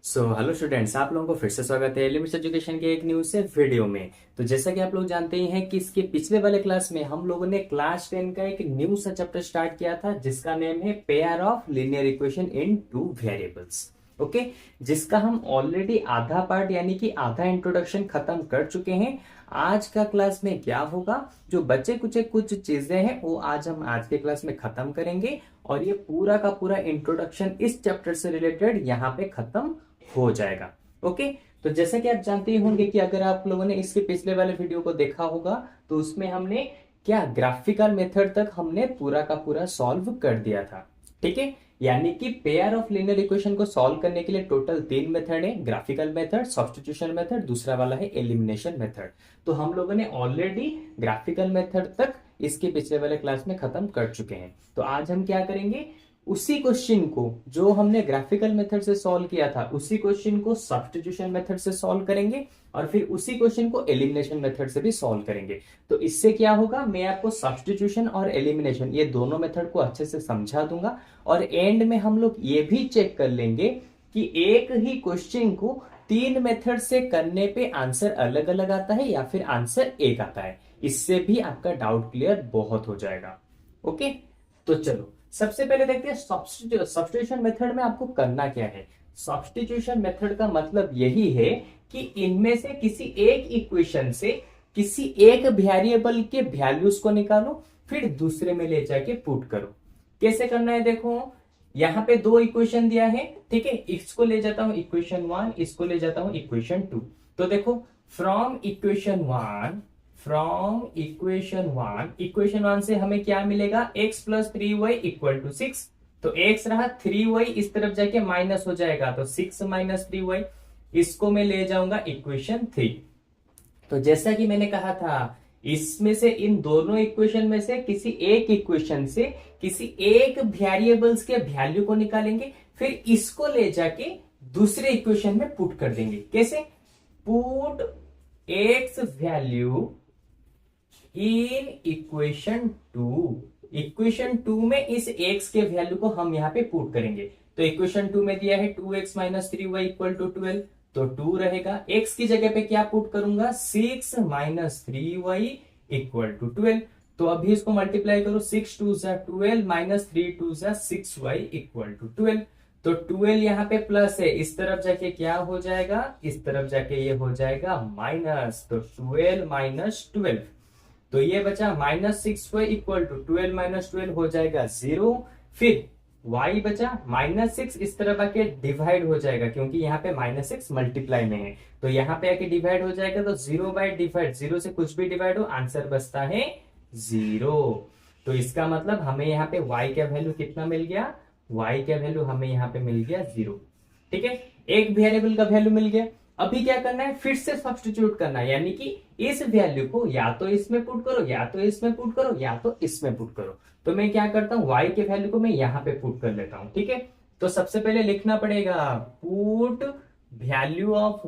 Hello students, आप लोगों को फिर से स्वागत है लिमिट्स एजुकेशन के एक न्यू से वीडियो में। तो जैसा कि आप लोग जानते ही हैं कि इसके पिछले वाले क्लास में हम लोगों ने क्लास 10 का एक न्यू सा चैप्टर स्टार्ट किया था जिसका नेम है pair of linear equation in two variables. Okay, जिसका हम ऑलरेडी आधा पार्ट यानी कि आधा इंट्रोडक्शन खत्म कर चुके हैं। आज का क्लास में क्या होगा, जो बचे कुछ चीजें हैं वो आज हम आज के क्लास में खत्म करेंगे और ये पूरा का पूरा इंट्रोडक्शन इस चैप्टर से रिलेटेड यहाँ पे खत्म हो जाएगा। ओके, तो जैसा कि आप जानते ही होंगे कि अगर आप लोगों ने इसके पिछले वाले वीडियो को देखा होगा तो उसमें हमने क्या ग्राफिकल मेथड तक हमने पूरा का पूरा सॉल्व कर दिया था। ठीक है, यानी कि पेयर ऑफ लीनियर इक्वेशन को सॉल्व करने के लिए टोटल 3 मेथड है, ग्राफिकल मेथड, सब्स्टिट्यूशन मेथड, दूसरा वाला है एलिमिनेशन मेथड। तो हम लोगों ने ऑलरेडी ग्राफिकल मेथड तक इसके पिछले वाले क्लास में खत्म कर चुके हैं। तो आज हम क्या करेंगे, उसी क्वेश्चन को जो हमने ग्राफिकल मेथड से सॉल्व किया था उसी क्वेश्चन को सब्स्टिट्यूशन मेथड से सॉल्व करेंगे और फिर उसी क्वेश्चन को एलिमिनेशन मेथड से भी सॉल्व करेंगे। तो इससे क्या होगा, मैं आपको सब्स्टिट्यूशन और एलिमिनेशन ये दोनों मेथड को अच्छे से समझा दूंगा और एंड में हम लोग ये भी चेक कर लेंगे कि एक ही क्वेश्चन को 3 मेथड से करने पे आंसर अलग अलग आता है या फिर आंसर एक आता है। इससे भी आपका डाउट क्लियर बहुत हो जाएगा। ओके, तो चलो सबसे पहले देखते हैं सब्स्टिट्यूशन मेथड में आपको करना क्या है। सब्स्टिट्यूशन मेथड का मतलब यही है कि इनमें से किसी एक इक्वेशन से किसी एक वेरिएबल के वैल्यूज को निकालो फिर दूसरे में ले जाके पुट करो। कैसे करना है, देखो यहां पे 2 इक्वेशन दिया है। ठीक है, इसको ले जाता हूं इक्वेशन 1, इसको ले जाता हूं इक्वेशन 2। तो देखो फ्रॉम इक्वेशन वन से हमें क्या मिलेगा, x plus 3y equal to 6। तो x रहा 3y, इस तरफ जाके माइनस हो जाएगा तो 6 माइनस 3y। इसको मैं ले जाऊंगा इक्वेशन 3। तो जैसा कि मैंने कहा था, इसमें से इन दोनों इक्वेशन में से किसी एक इक्वेशन से किसी एक वेरिएबल्स के वैल्यू को निकालेंगे फिर इसको ले जाके दूसरे इक्वेशन में पुट कर देंगे। कैसे, put x value in equation 2 में इस x के वैल्यू को हम यहां पे पुट करेंगे। तो इक्वेशन 2 में दिया है 2x minus 3y equal to 12, तो 2 रहेगा। x की जगह पे क्या पुट करूंगा, 6 माइनस 3y इक्वल टू 12। तो अभी इसको मल्टीप्लाई करो, 6 2 जा 12 माइनस 3 2 जा 6y इक्वल टू 12। तो 12 यहाँ पे प्लस है, इस तरफ जाके क्या हो जाएगा, इस तरफ जाके ये हो जाएगा माइनस। तो 12 माइनस 12, तो ये बचा minus 6y equal to 12 minus 12 हो जाएगा 0। फिर y बचा माइनस 6, इस तरफ आके डिवाइड हो जाएगा क्योंकि यहाँ पे माइनस 6 मल्टीप्लाई में है तो यहाँ पे आके डिवाइड हो जाएगा। तो 0 बाय डिवाइड, 0 से कुछ भी डिवाइड हो आंसर बचता है 0। तो इसका मतलब हमें यहाँ पे y का वैल्यू कितना मिल गया, y का वैल्यू हमें यहाँ पे मिल गया 0। ठीक है, एक वेरिएबल का वैल्यू मिल गया। अभी क्या करना है, फिर से सब्स्टिट्यूट करना है, यानी कि इस वैल्यू को या तो इसमें पुट करो या तो इसमें पुट करो या तो इसमें पुट करो। तो मैं क्या करता हूं, y के वैल्यू को मैं यहां पे पुट कर लेता हूं। ठीक है, तो सबसे पहले लिखना पड़ेगा put value of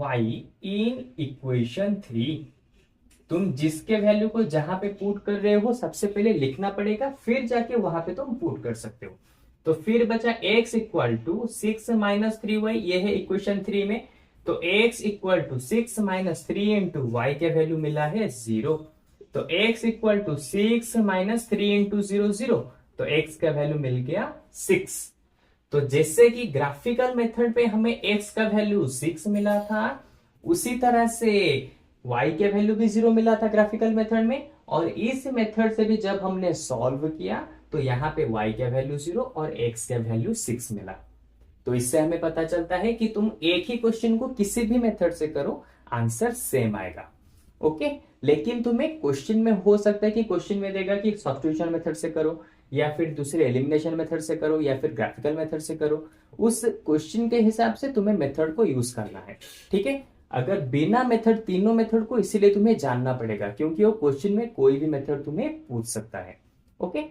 y in equation 3। तुम जिसके वैल्यू को जहां पे पुट कर रहे हो सबसे पहले लिखना पड़ेगा, फिर जाके वहां पे तुम पुट कर सकते हो। तो फिर बचा x equal to 6 minus 3y, ये है इक्वेशन 3 में। तो x equal to 6 minus 3 into Y के वैल्यू मिला है 0। तो x equal to 6 minus 3 into 0 0, तो x का वैल्यू मिल गया 6। तो जैसे कि ग्राफिकल मेथड पे हमें x का वैल्यू 6 मिला था, उसी तरह से y के वैल्यू भी 0 मिला था ग्राफिकल मेथड में। और इस मेथड से भी जब हमने सॉल्व किया तो यहाँ पे y का वैल्यू 0 और x का वैल्यू 6 मिला। तो इससे हमें पता चलता है कि तुम एक ही क्वेश्चन को किसी भी मेथड से करो आंसर सेम आएगा। ओके, लेकिन तुम्हें क्वेश्चन में हो सकता है कि क्वेश्चन में देगा कि सब्स्टिट्यूशन मेथड से करो या फिर दूसरे एलिमिनेशन मेथड से करो या फिर ग्राफिकल मेथड से करो। उस क्वेश्चन के हिसाब से तुम्हें मेथड को यूज करना है। ठीक है, अगर बिना मेथड, तीनों मेथड को इसीलिए तुम्हें जानना पड़ेगा क्योंकि वो क्वेश्चन में कोई भी मेथड तुम्हें पूछ सकता है। ओके,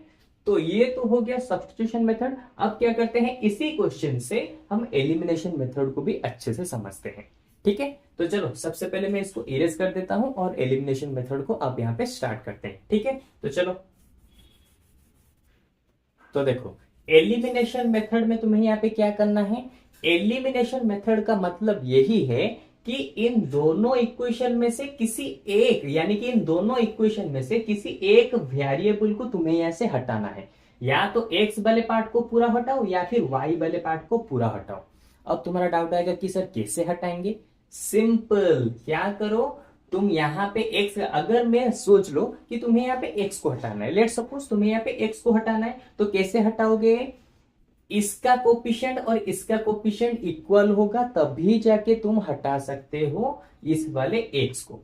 तो ये तो हो गया सब्स्टिट्यूशन मेथड। अब क्या करते हैं, इसी क्वेश्चन से हम एलिमिनेशन मेथड को भी अच्छे से समझते हैं। ठीक है, तो चलो सबसे पहले मैं इसको इरेज कर देता हूं और एलिमिनेशन मेथड को अब यहां पे स्टार्ट करते हैं। ठीक है, तो चलो, तो देखो एलिमिनेशन मेथड में तुम्हें यहाँ पे क्या करना है, एलिमिनेशन मेथड का मतलब यही है कि इन दोनों इक्वेशन में से किसी एक, यानी कि इन दोनों इक्वेशन में से किसी एक वेरिएबल को तुम्हें यहां से हटाना है। या तो एक्स वाले पार्ट को पूरा हटाओ या फिर वाई वाले पार्ट को पूरा हटाओ। अब तुम्हारा डाउट आएगा कि सर कैसे हटाएंगे। सिंपल, क्या करो तुम यहाँ पे एक्स, अगर मैं सोच लो कि तुम्हें यहाँ पे एक्स को हटाना है, लेट सपोज तुम्हें यहाँ पे एक्स को हटाना है, तो कैसे हटाओगे, इसका कोफिशिएंट और इसका कोफिशिएंट इक्वल होगा तभी जाके तुम हटा सकते हो इस वाले एक्स को,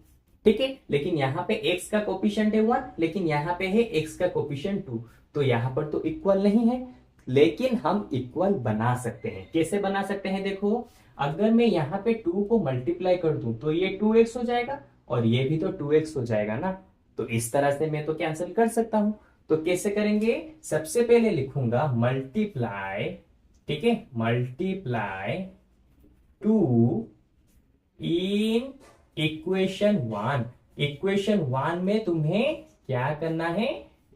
ठीक है। लेकिन यहाँ पे एक्स का कोफिशिएंट है 1, लेकिन यहाँ पे है एक्स का कोफिशिएंट 2, तो यहाँ पर तो इक्वल नहीं है। लेकिन हम इक्वल बना सकते हैं। कैसे बना सकते हैं, देखो अगर मैं यहाँ पे 2 को मल्टीप्लाई कर दूं तो ये 2x हो जाएगा और ये भी तो 2x हो जाएगा ना। तो इस तरह से मैं तो कैंसिल कर सकता हूं। तो कैसे करेंगे, सबसे पहले लिखूंगा मल्टीप्लाई, ठीक है, मल्टीप्लाई 2 इन इक्वेशन 1। इक्वेशन 1 में तुम्हें क्या करना है,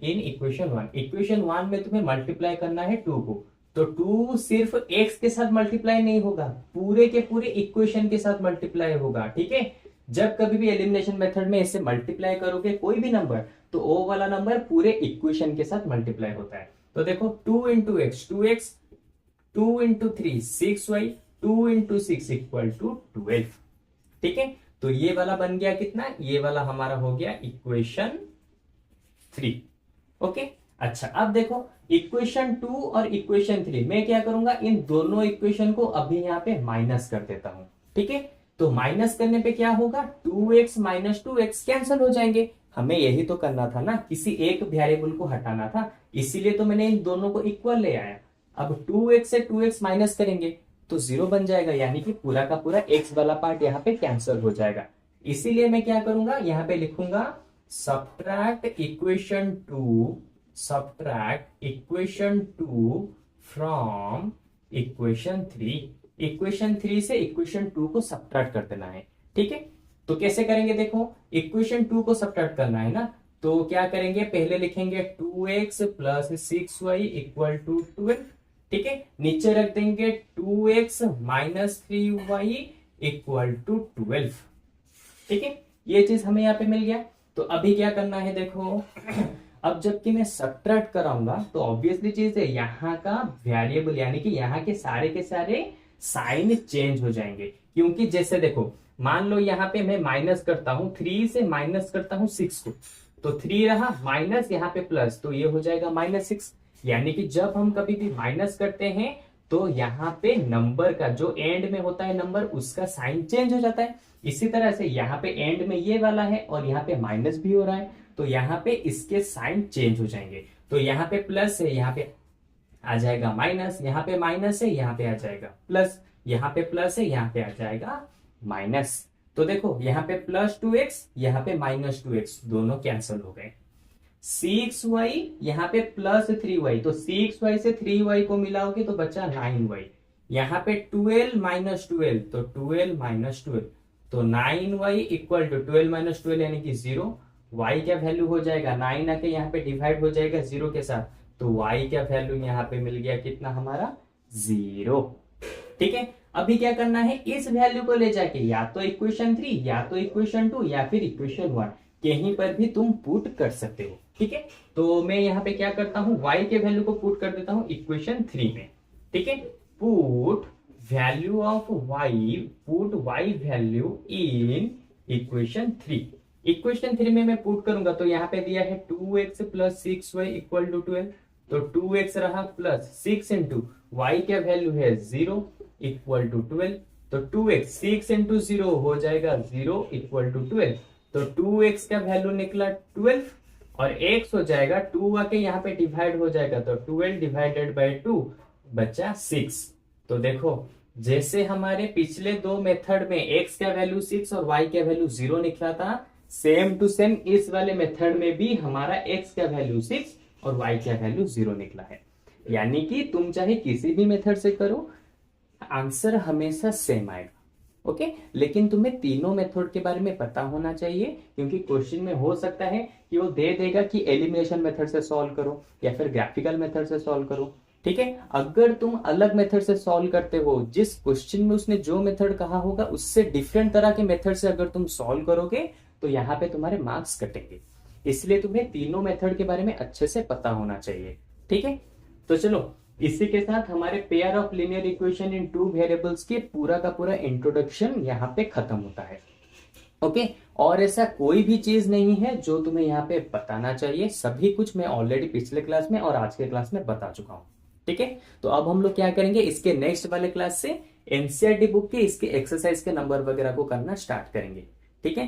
इन इक्वेशन 1 में तुम्हें मल्टीप्लाई करना है 2 को। तो 2 सिर्फ x के साथ मल्टीप्लाई नहीं होगा, पूरे के पूरे इक्वेशन के साथ मल्टीप्लाई होगा, ठीक है। जब कभी भी एलिमिनेशन मेथड में इससे मल्टीप्लाई करोगे कोई भी नंबर, तो ओ वाला नंबर पूरे इक्वेशन के साथ मल्टीप्लाई होता है। तो देखो 2 into X 2x, 2 into 3 6y, 2 into 6 equal to 12, ठीक है। तो ये वाला बन गया कितना, ये वाला हमारा हो गया इक्वेशन 3, ओके। अच्छा अब देखो इक्वेशन 2 और इक्वेशन 3 मैं क्या करूंगा, इन दोनों इक्वेशन को अभी यहाँ पे माइनस कर देता हूं, ठीक है। तो माइनस करने पे क्या होगा, 2x माइनस 2x कैंसिल हो जाएंगे। हमें यही तो करना था ना, किसी एक वेरिएबल को हटाना था, इसीलिए तो मैंने इन दोनों को इक्वल ले आया। अब 2x से 2x माइनस करेंगे तो 0 बन जाएगा, यानी कि पूरा का पूरा x वाला पार्ट यहाँ पे कैंसिल हो जाएगा। इसीलिए मैं क्या करूंगा, यहाँ पे लिखूंगा subtract equation 2 from equation 3। Equation 3 से इक्वेशन 2 को सब्ट्रैक्ट कर देना है, ठीक है। तो कैसे करेंगे, देखो इक्वेशन 2 को सब्ट्रैक्ट करना है ना, तो क्या करेंगे, पहले लिखेंगे 2x plus 6y equal to 12, ठीक है। नीचे रख देंगे 2x minus 3y equal to 12, ठीक है। ये चीज हमें यहाँ पे मिल गया। तो अभी क्या करना है, देखो अब जबकि मैं सब्ट्रैक्ट कराऊंगा तो ऑब्वियसली चीज है, यहाँ का वेरिएबल यानी कि यहाँ के सारे साइन चेंज हो जाएंगे। क्योंकि जैसे देखो मान लो यहाँ पे मैं माइनस करता हूं 3 से माइनस करता हूं 6 को, तो 3 रहा माइनस यहाँ पे प्लस, तो ये हो जाएगा -6। यानी कि जब हम कभी भी माइनस करते हैं तो यहाँ पे नंबर का जो एंड में होता है नंबर, उसका साइन चेंज हो जाता है। इसी तरह से यहाँ पे एंड में ये वाला है और यहाँ पे माइनस भी हो रहा है, तो यहाँ पे इसके साइन चेंज हो जाएंगे। तो यहाँ पे प्लस है, यहाँ पे आ जाएगा माइनस, यहाँ पे माइनस है, यहाँ पे आ जाएगा प्लस, यहाँ पे प्लस है, यहाँ पे आ जाएगा माइनस। तो देखो यहाँ पे +2x, यहाँ पे -2x, दोनों कैंसिल हो गए। 6y यहाँ पे +3y, तो 6y से 3y को मिलाओगे तो बचा 9y। यहाँ पे 12 माइनस 12, तो 12 माइनस 12, तो 9y इक्वल टू 12 माइनस 12 यानी कि 0। y क्या वैल्यू हो जाएगा, 9 आके यहाँ पे डिवाइड हो जाएगा 0 के साथ, तो y का वैल्यू यहाँ पे मिल गया कितना हमारा 0, ठीक है। अभी क्या करना है, इस वैल्यू को ले जाके या तो इक्वेशन 3 या तो इक्वेशन 2 या फिर इक्वेशन 1 कहीं पर भी तुम पुट कर सकते हो, ठीक है। तो मैं यहाँ पे क्या करता हूँ, y के वैल्यू को पुट कर देता हूँ इक्वेशन 3 में, ठीक है। Put value of y, put y value in equation 3। Equation 3 में मैं पुट करूंगा तो यहाँ पे दिया है 2x plus 6y equal to 12, तो 2x रहा प्लस 6 इंटू y का वैल्यू है 0 इक्वल टू 12, तो 2x 6 इंटू 0 हो जाएगा 0 इक्वल टू 12, तो 2x का वैल्यू निकला 12 और x हो जाएगा 2 आके यहाँ पे डिवाइड हो जाएगा, तो 12 डिवाइडेड बाय 2 बचा 6। तो देखो जैसे हमारे पिछले दो मेथड में x का वैल्यू 6 और y का वैल्यू 0 निकला था, सेम टू सेम इस वाले मेथड में भी हमारा x का वैल्यू 6 और y का वैल्यू 0 निकला है। यानी कि तुम चाहे किसी भी मेथड से करो, आंसर हमेशा सेम आएगा, ओके। लेकिन तुम्हें तीनों मेथड के बारे में पता होना चाहिए, क्योंकि क्वेश्चन में हो सकता है कि वो दे देगा कि एलिमिनेशन मेथड से सॉल्व करो या फिर ग्राफिकल मेथड से सॉल्व करो, ठीक है। अगर तुम अलग मेथड से सॉल्व करते हो, जिस क्वेश्चन में उसने जो मेथड कहा होगा उससे डिफरेंट तरह के मेथड से अगर तुम सॉल्व करोगे तो यहाँ पे तुम्हारे मार्क्स कटेंगे। इसलिए तुम्हें तीनों मेथड के बारे में अच्छे से पता होना चाहिए। ठीक है, तो चलो इसी के साथ हमारे pair of linear equation in two variables के पूरा का पूरा इंट्रोडक्शन यहाँ पे खत्म होता है। ओके, और ऐसा कोई भी चीज नहीं है जो तुम्हें यहाँ पे बताना चाहिए, सभी कुछ मैं ऑलरेडी पिछले क्लास में और आज के क्लास में बता चुका हूं। ठीक है, तो अब हम लोग क्या करेंगे, इसके नेक्स्ट वाले क्लास से एनसीईआरटी बुक के इसके एक्सरसाइज के नंबर वगैरह को करना स्टार्ट करेंगे। ठीक है,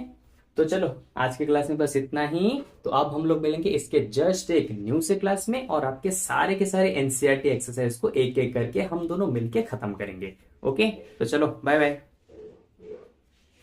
तो चलो आज की क्लास में बस इतना ही। तो अब हम लोग मिलेंगे इसके जस्ट एक न्यू से क्लास में, और आपके सारे के सारे एनसीईआरटी एक्सरसाइज को एक एक करके हम दोनों मिलके खत्म करेंगे। ओके, तो चलो बाय बाय।